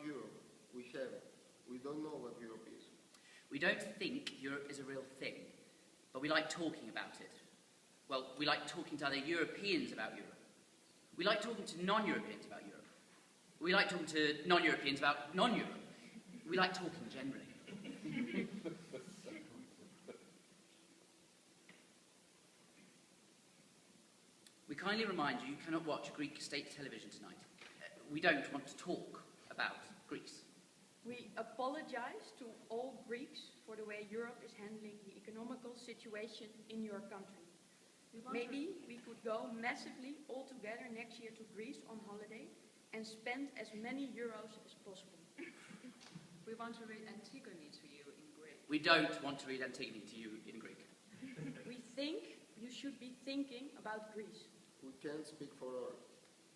Europe. We have it. We don't know what Europe is. We don't think Europe is a real thing, but we like talking about it. Well, we like talking to other Europeans about Europe. We like talking to non-Europeans about Europe. We like talking to non-Europeans about non-Europe. We like talking generally. We kindly remind you cannot watch Greek state television tonight. We don't want to talk about Greece. We apologize to all Greeks for the way Europe is handling the economical situation in your country. Maybe we could go massively all together next year to Greece on holiday and spend as many euros as possible. We want to read Antigone to you in Greek. We don't want to read Antigone to you in Greek. We think you should be thinking about Greece. We can't speak for all.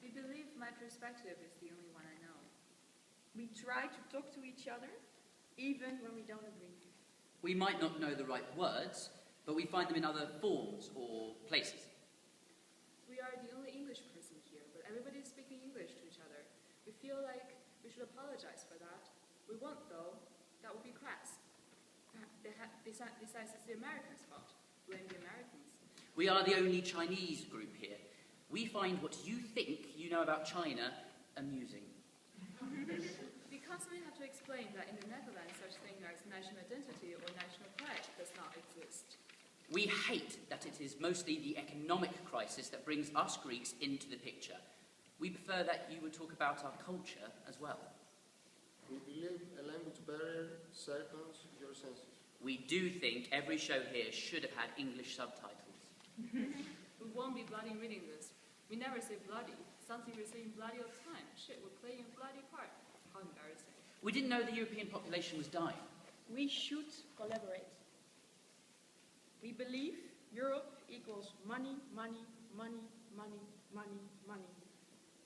We believe my perspective is the only one I know. We try to talk to each other, even when we don't agree. We might not know the right words, but we find them in other forms or places. We are the only English person here, but everybody is speaking English to each other. We feel like we should apologize for that. We won't, though. That would be crass. Besides, it's the Americans' fault. Blame the Americans. We are the only Chinese group here. We find what you think you know about China amusing. We constantly have to explain that in the Netherlands such thing as national identity or national pride does not exist. We hate that it is mostly the economic crisis that brings us Greeks into the picture. We prefer that you would talk about our culture as well. We believe a language barrier circles your senses. We do think every show here should have had English subtitles. We won't be bloody reading this. We never say bloody. Something we're saying bloody all the time. Shit, we're playing a bloody part. How embarrassing. We didn't know the European population was dying. We should collaborate. We believe Europe equals money, money, money, money, money, money.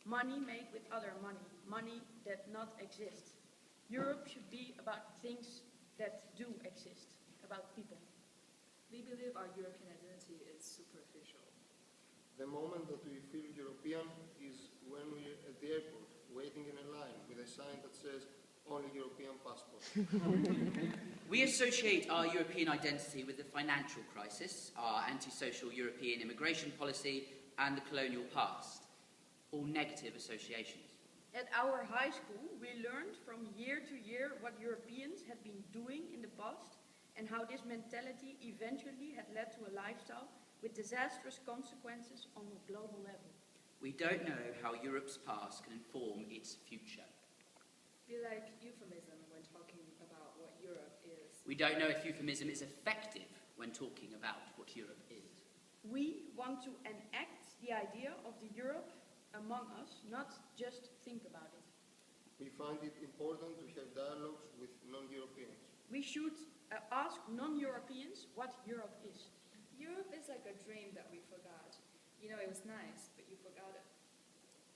Money made with other money. Money that not exists. Europe should be about things that do exist, about people. We believe our European identity is superficial. The moment that we feel European is when we're at the airport, waiting in a line with a sign that says, only European passport. We associate our European identity with the financial crisis, our antisocial European immigration policy, and the colonial past. All negative associations. At our high school, we learned from year to year what Europeans had been doing in the past and how this mentality eventually had led to a lifestyle with disastrous consequences on a global level. We don't know how Europe's past can inform its future. We like euphemism when talking about what Europe is. We don't know if euphemism is effective when talking about what Europe is. We want to enact the idea of the Europe among us, not just think about it. We find it important to have dialogues with non-Europeans. We should ask non-Europeans what Europe is. Europe is like a dream that we forgot. You know, it was nice, but you forgot it.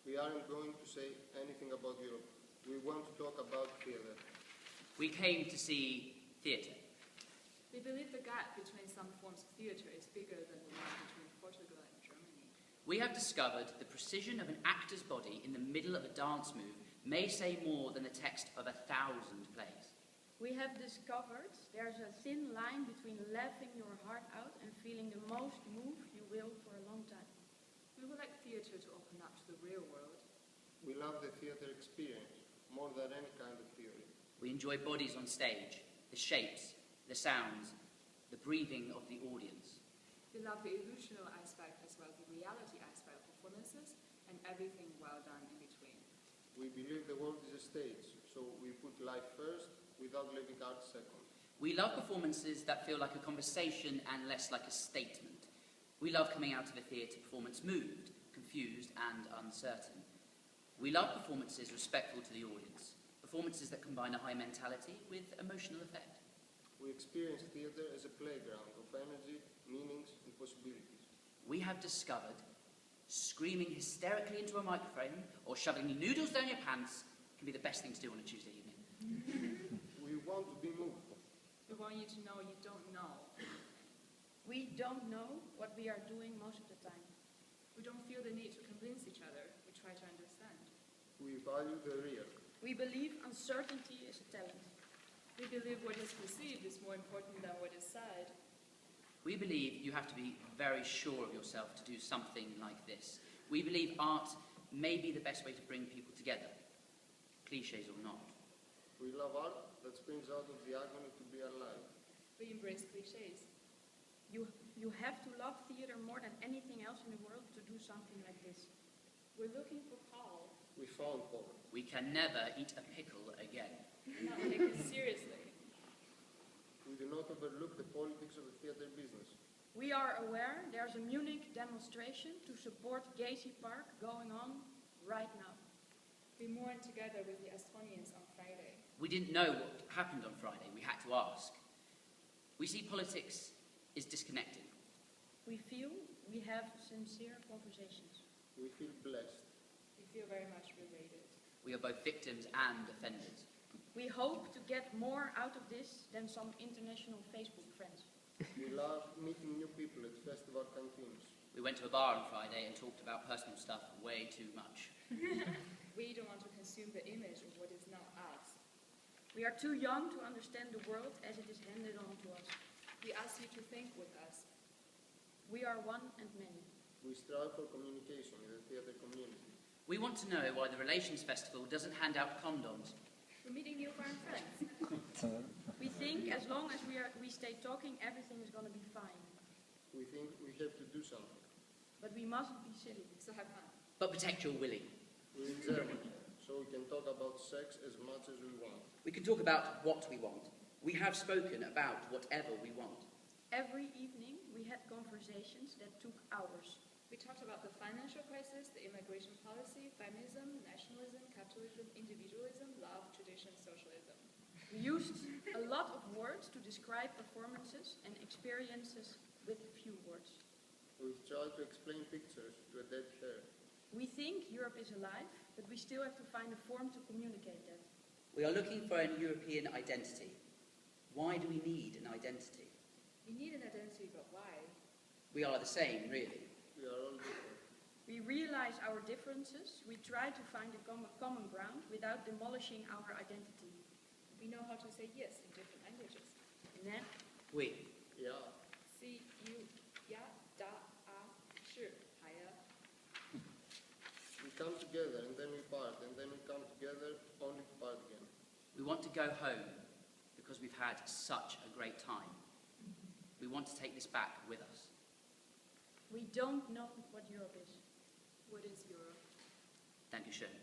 We aren't going to say anything about Europe. We want to talk about theatre. We came to see theatre. We believe the gap between some forms of theatre is bigger than the one between Portugal and Germany. We have discovered the precision of an actor's body in the middle of a dance move may say more than the text of 1,000 plays. We have discovered there's a thin line between laughing your heart out and feeling the most move you will for a long time. We would like theatre to open up to the real world. We love the theatre experience more than any kind of theory. We enjoy bodies on stage, the shapes, the sounds, the breathing of the audience. We love the illusional aspect as well as the reality aspect of performances and everything well done in between. We believe the world is a stage, so we put life first without leaving art second. We love performances that feel like a conversation and less like a statement. We love coming out of a theatre performance moved, confused and uncertain. We love performances respectful to the audience, performances that combine a high mentality with emotional effect. We experience theatre as a playground of energy, meanings and possibilities. We have discovered screaming hysterically into a microphone or shoving noodles down your pants can be the best thing to do on a Tuesday evening. We want to be moved. We want you to know you don't know. We don't know what we are doing most of the time. We don't feel the need to convince each other. We try to understand. We value the real. We believe on Uncertainty is a talent. We believe what is perceived is more important than what is said. We believe you have to be very sure of yourself to do something like this. We believe art may be the best way to bring people together, cliches or not. We love art that springs out of the agony to be alive. We embrace cliches. You have to love theater more than anything else in the world to do something like this. We're looking for Paul. We found Paul. We can never eat a pickle again. Not take it seriously. We do not overlook the politics of the theater business. We are aware there's a Munich demonstration to support Gezi Park going on right now. We mourned together with the Estonians on Friday. We didn't know what happened on Friday. We had to ask. We see politics is disconnecting. We feel we have sincere conversations. We feel blessed. We feel very much related. We are both victims and offenders. We hope to get more out of this than some international Facebook friends. We love meeting new people at festival canteens. We went to a bar on Friday and talked about personal stuff way too much. We don't want to consume the image of what is not us. We are too young to understand the world as it is handed on to us. We ask you to think with us. We are one and many. We strive for communication in the theater community. We want to know why the Relations Festival doesn't hand out condoms. We're meeting new foreign friends. We think as long as we stay talking, everything is going to be fine. We think we have to do something. But we mustn't be silly. So have fun. But protect your willy. We're in Germany, so we can talk about sex as much as we want. We can talk about what we want. We have spoken about whatever we want. Every evening we had conversations that took hours. We talked about the financial crisis, the immigration policy, feminism, nationalism, capitalism, individualism, love, tradition, socialism. We used a lot of words to describe performances and experiences with few words. We've tried to explain pictures to a dead hair. We think Europe is alive, but we still have to find a form to communicate that. We are looking for a European identity. Why do we need an identity? We need an identity, but why? We are the same, really. We are all different. We realize our differences. We try to find a common ground without demolishing our identity. We know how to say yes in different languages. Ne? We. Yeah. See, you, ja, da, shi, haya. We come together and then we part, and then we come together only to part again. We want to go home because we've had such a great time. We want to take this back with us. We don't know what Europe is. What is Europe? Dankeschön.